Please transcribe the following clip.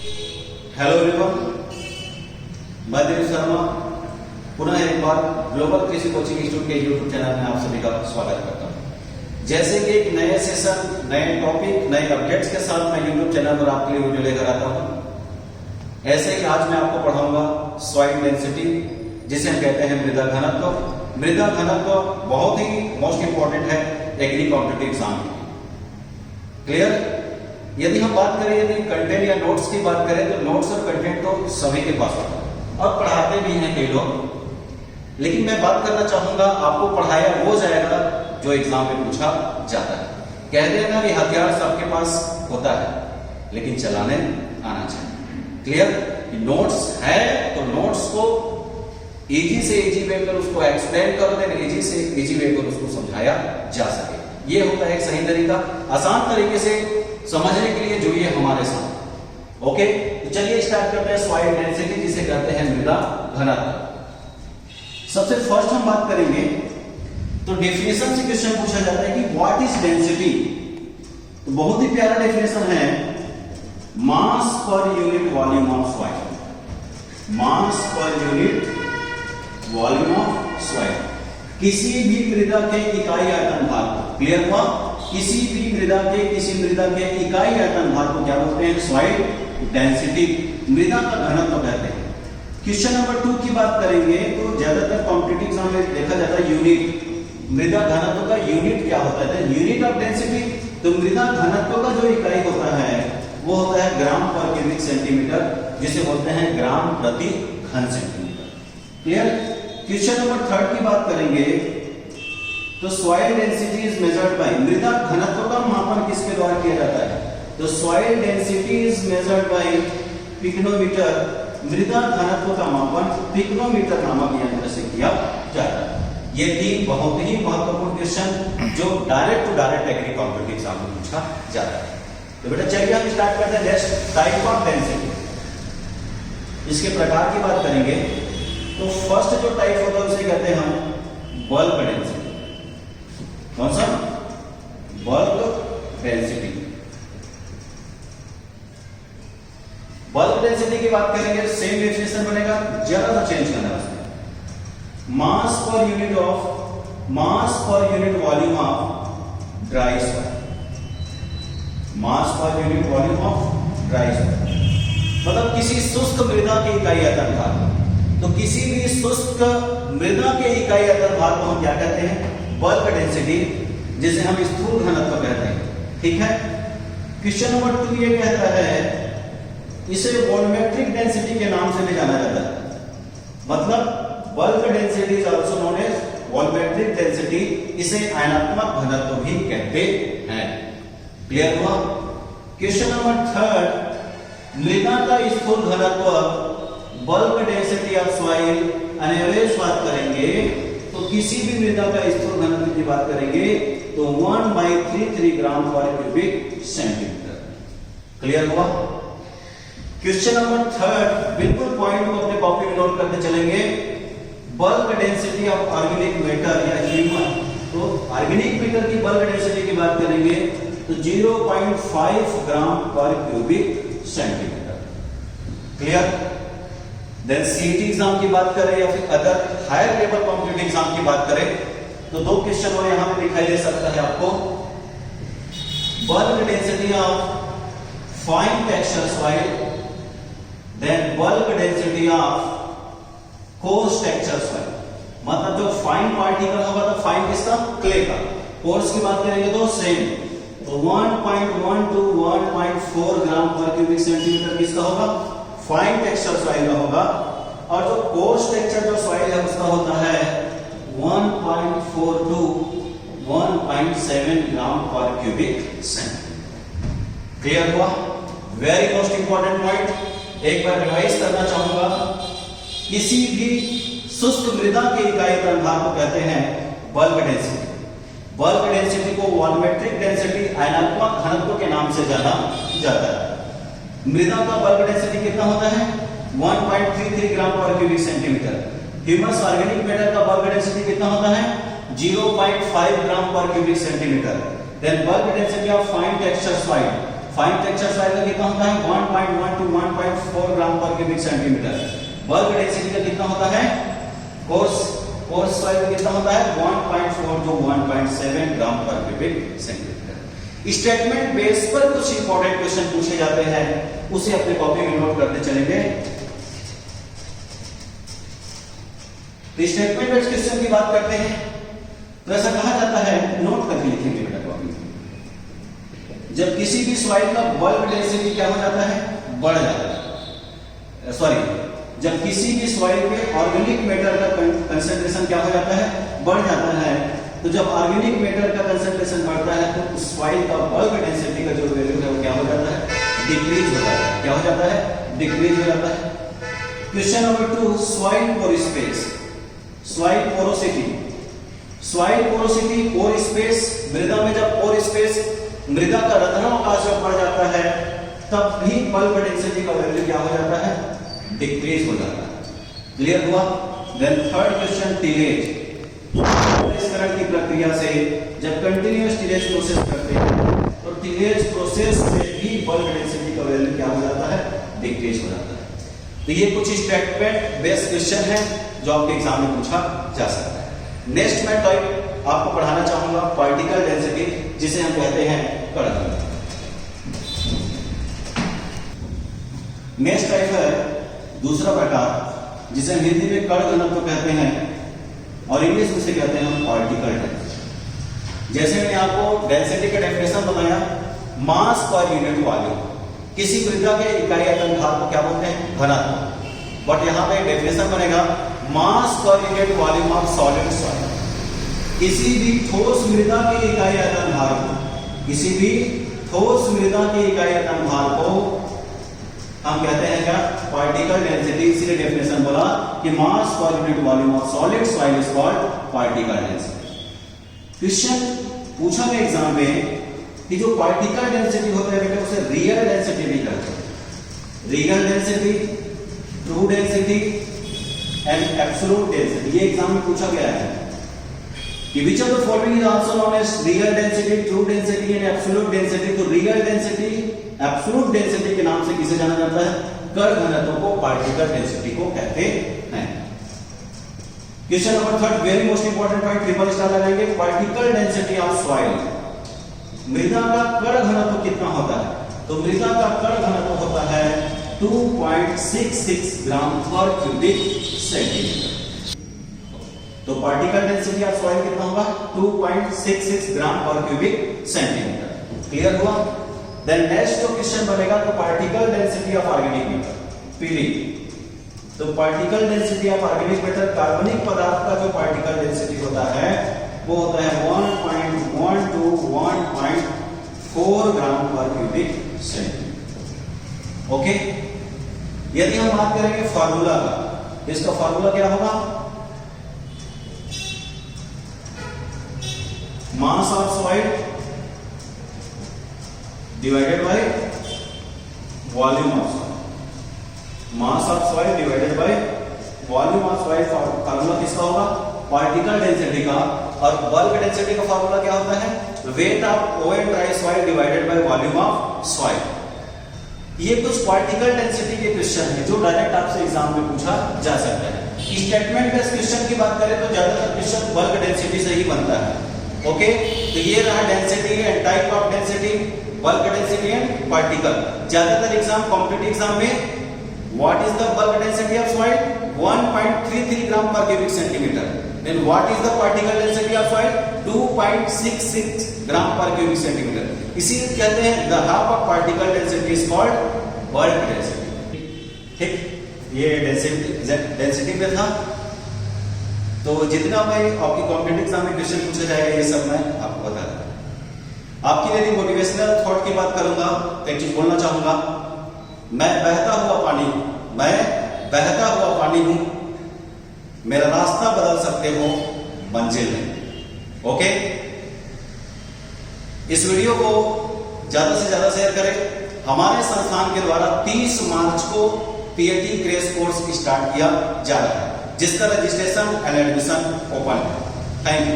Hello everyone, मैं दिनेश शर्मा पुनः एक बार ग्लोबल कृषि कोचिंग इंस्टीट्यूट के यूट्यूब चैनल में आप सभी का स्वागत करता हूं। जैसे कि एक नए सेशन, नए टॉपिक, नए अपडेट्स के साथ मैं यूट्यूब चैनल पर आपके लिए वीडियो लेकर आता हूं। ऐसे ही आज मैं आपको पढ़ाऊंगा सॉइल डेंसिटी, जिसे हम कहते हैं मृदा घनत्व। मृदा घनत्व बहुत ही मोस्ट इंपॉर्टेंट है एग्री कॉम्पिटिटिव एग्जाम में। क्लियर? यदि हम बात करें, यदि कंटेंट या नोट्स की बात करें, तो नोट्स और कंटेंट तो सभी के पास होता है और पढ़ाते भी हैं कई लोग, लेकिन मैं बात करना चाहूंगा आपको पढ़ाया वो जाएगा जो एग्जाम में पूछा जाता है। कह देना कि हथियार सबके पास होता है, लेकिन चलाने आना चाहिए। क्लियर? नोट्स है तो नोट्स को इजी से इजी वे पर उसको एक्सप्लेन करो, देन इजी से इजी वे पर उसको समझाया जा सके। ये होता है एक सही तरीका, आसान तरीके से समझने के लिए जुड़िए हमारे साथ। ओके, तो चलिए स्टार्ट करते हैं सॉइल डेंसिटी, जिसे कहते हैं मृदा घनत्व। सबसे फर्स्ट हम बात करेंगे तो डेफिनेशन से क्वेश्चन पूछा जाता है कि व्हाट इज डेंसिटी। तो बहुत ही प्यारा डेफिनेशन है, mass per unit volume of soil. Mass per unit volume of soil, किसी भी मृदा के इकाई आयतन भार को, क्लियर हुआ? किसी भी मृदा के इकाई आयतन भार को क्या बोलते हैं? सॉइल डेंसिटी, मृदा का घनत्व कहते हैं। क्वेश्चन नंबर 2 की बात करेंगे तो ज्यादातर कॉम्पिटिटिव एग्जाम में देखा जाता है यूनिट, मृदा घनत्व का यूनिट क्या होता है? Unit of density. तो मृदा घनत्व का जो इकाई होता है वो होता है ग्राम पर क्यूबिक सेंटीमीटर, जिसे बोलते हैं ग्राम प्रति घन सेंटीमीटर। क्लियर? क्वेश्चन नंबर 3 की बात करेंगे तो soil density is measured by, मृदा घनत्व का मापन किसके द्वारा किया जाता है? तो soil density is measured by pycnometer, मृदा घनत्व का मापन पिग्नोमीटर नामक यंत्र से किया जाता है। ये 3 बहुत ही महत्वपूर्ण क्वेश्चन जो direct to direct agri competitive exam में पूछा जाता है। तो बेटा चलिए हम स्टार्ट करते हैं नेक्स्ट टाइप ऑफ डेंसिटी। इसके प्रकार की बात करेंगे तो फर्स्ट जो टाइप होता है उसे कहते हैं हम बल्क डेंसिटी। कौन सा? Bulk density. बल्क डेंसिटी की बात करेंगे, सेम डेफिनेशन बनेगा, जरा सा चेंज करना है उसमें। Mass per unit volume of dry soil, mass per unit volume of dry soil, मतलब किसी शुष्क मृदा की इकाई आयतन भार। तो किसी भी शुष्क मृदा के इकाई आयतन भार को हम क्या कहते हैं? बल्क डेंसिटी, जिसे हम स्थूल घनत्व कहते हैं। ठीक है? क्वेश्चन नंबर 2 ये कहता है, इसे वॉल्यूमेट्रिक डेंसिटी के नाम से भी जाना जाता है। मतलब bulk density is also known as volumetric density, इसे आयनात्मक घनत्व भी कहते हैं। क्लियर हुआ? क्वेश्चन नंबर 3, मृदा का स्थूल घनत्व bulk density of soil an average बात करेंगे तो किसी भी मृदा का स्थूल घनत्व की बात करेंगे तो 1/33 ग्राम पर क्यूबिक सेंटीमीटर। क्लियर हुआ? क्वेश्चन नंबर 3 बिल्कुल पॉइंट को अपने कॉपी में नोट करते चलेंगे। Bulk density of organic matter या ह्यूमन, तो ऑर्गेनिक मैटर की बल्क डेंसिटी की बात करेंगे तो 0.5 gram per cubic centimetre. Clear? Then CET exam की बात करें या फिर other higher level competitive exam की बात करें तो 2 क्वेश्चन और यहां पे दिखाई दे सकता है आपको। Bulk density of fine texture soil, then bulk density of coarse texture soil, मतलब जो फाइन पार्टिकल होगा तो फाइन किसका? क्ले का। कोर्स की बात करेंगे तो सेम, तो 1.1 to 1.4 gram per cubic centimetre किसका होगा? फाइन टेक्सचर सॉइल का होगा। और जो कोर्स टेक्सचर जो सॉइल है उसका होता है 1.4 to 1.7 gram per cubic centimetre. Clear हुआ? वेरी मोस्ट इंपॉर्टेंट पॉइंट एक बार रिवाइज करना चाहूंगा। किसी भी शुष्क मृदा के इकाई आयतन भार को कहते हैं बल्क डेंसिटी। बल्क डेंसिटी को वॉल्यूमेट्रिक डेंसिटी, आयनात्मक घनत्व के नाम से जाना जाता है। मृदा का बल्क डेंसिटी कितना होता है? 1.33 gram per cubic centimetre. Humus organic matter का बल्क डेंसिटी कितना होता है? 0.5 gram per cubic centimetre. Then bulk density of fine texture soil, fine texture soil का कितना होता है? 1.1 to 1.7 पर क्यूबिक सेंटीमीटर। बल्क डेंसिटी का कितना होता है, कोर्स सॉइल का कितना होता है 1.4 to 1.7 gram per cubic centimetre. Statement base पर कुछ इंपॉर्टेंट क्वेश्चन पूछे जाते हैं, उसे अपने कॉपी में नोट करते चलेंगे। तो स्टेटमेंट बेस्ड क्वेश्चन की बात करते हैं तो ऐसा कहा जाता है, नोट करके लिखेंगे बेटा कॉपी में, जब किसी भी सॉइल का बल्क डेंसिटी क्या हो जाता है, बढ़ जाता है, सॉरी जब किसी भी सॉइल के ऑर्गेनिक मैटर का कंसंट्रेशन क्या हो जाता है, बढ़ जाता है, तो जब ऑर्गेनिक मैटर का कंसंट्रेशन बढ़ता है तो उस सॉइल का बल्क डेंसिटी का जो वैल्यू है वो क्या हो जाता है, डिक्रीज हो जाता है। क्या हो जाता है, डिक्रीज हो जाता है। Question number 2, soil pore space, soil porosity. Soil porosity, pore space, मृदा में जब पोर स्पेस, मृदा का रत्नावकाश जब बढ़ जाता है तब भी बल्क डेंसिटी का वैल्यू क्या हो जाता है, डिक्रीज हो जाता है। क्लियर हुआ? Then third question, tillage. टिलेजकरण की प्रक्रिया से जब कंटीन्यूअस टिलेज प्रोसेस करते हैं तो टिलेज प्रोसेस से भी बल्क डेंसिटी का वैल्यू क्या हो जाता है, डिक्रीज हो जाता है। तो ये कुछ स्टेटमेंट बेस्ड क्वेश्चन है जो आपके एग्जाम में पूछा जा सकता है। नेक्स्ट मैं टाइप आपको पढ़ाना चाहूंगा पार्टिकल डेंसिटी, जिसे हम कहते हैं कण घनत्व। नेक्स्ट टाइप है दूसरा प्रकार, जिसे हम हिंदी में कण घनत्व कहते हैं और इंग्लिश में से कहते हैं हम पार्टिकल डेंसिटी। जैसे मैंने आपको डेंसिटी का डेफिनेशन बताया, मास पर यूनिट वॉल्यूम, किसी मृदा के इकाई आयतन भार को क्या बोलते हैं, घनत्व। बट यहाँ पे डेफिनेशन बनेगा mass per unit volume of solid soil. किसी भी ठोस मृदा के इकाई आयतन भार को, किसी भी ठोस मृदा के इकाई आयतन भार को हम कहते हैं क्या, पार्टिकल डेंसिटी। इसीलिए डेफिनेशन बोला कि mass per unit volume of solid soil is called particle density. Question पूछा गया एग्जाम में कि जो पार्टिकल डेंसिटी होता है बेटा उसे रियल डेंसिटी भी कहते हैं। Real density, true density and absolute density, ये एग्जाम में पूछा गया है कि which of the following is also known as real density, true density and absolute density। तो रियल डेंसिटी, एब्सोल्यूट डेंसिटी के नाम से किसे जाना जाता है, कण घनत्व को, पार्टिकल डेंसिटी को कहते हैं। Question number 3, very most important point, triple star लगाएंगे। पार्टिकल डेंसिटी ऑफ सॉइल, मृदा का कण घनत्व कितना होता है, तो मृदा का कण घनत्व होता है 2.66 ग्राम पर क्यूबिक सेंटीमीटर। तो पार्टिकल डेंसिटी ऑफ सॉइल कितना होगा, 2.66 gram per cubic centimetre. Clear हुआ? देन नेक्स्ट जो क्वेश्चन बनेगा तो particle density of organic matter, पीली। तो particle density of organic matter, कार्बनिक पदार्थ का जो पार्टिकल डेंसिटी होता है वो होता है 1.1 to 1.4 gram per cubic centimetre. Okay, यदि हम बात करेंगे फार्मूला का, इसका फार्मूला क्या होगा, mass of soil divided by volume of soil. Mass of soil divided by volume of soil, formula किसका होगा, पार्टिकल डेंसिटी का। और बल्क डेंसिटी का फार्मूला क्या होता है, weight of on dry soil divided by volume of soil. ये कुछ पार्टिकल डेंसिटी के क्वेश्चन है जो डायरेक्ट आपसे एग्जाम में पूछा जा सकता है। स्टेटमेंट बेस्ड क्वेश्चन की बात करें तो ज्यादातर क्वेश्चन बल्क डेंसिटी से ही बनता है। ओके, तो ये रहा density and type of density, bulk density and particle. ज्यादातर एग्जाम कॉम्पिटिटिव एग्जाम में what is the bulk density of soil, 1.33 gram per cubic centimetre. Then what is the particle density of soil, 2.66 gram per cubic centimetre. इसीलिए कहते हैं the half of particle density is called bulk density. ठीक, ये density पे था। तो जितना मैं आपकी कॉम्पिटिटिव एग्जाम में क्वेश्चन पूछा जाएगा ये सब मैं आपको बता दूं। आपके लिए मोटिवेशनल थॉट की बात करूंगा तो एक चीज बोलना चाहूंगा, मैं बहता हुआ पानी हूं, मेरा रास्ता बदल सकते हो मंजिल में। ओके, इस वीडियो को ज्यादा से ज्यादा शेयर करें। हमारे संस्थान के द्वारा 30 मार्च को पीएटी क्रैश कोर्स स्टार्ट किया जा रहा है, जिसका रजिस्ट्रेशन एंड एडमिशन ओपन है। Thank you.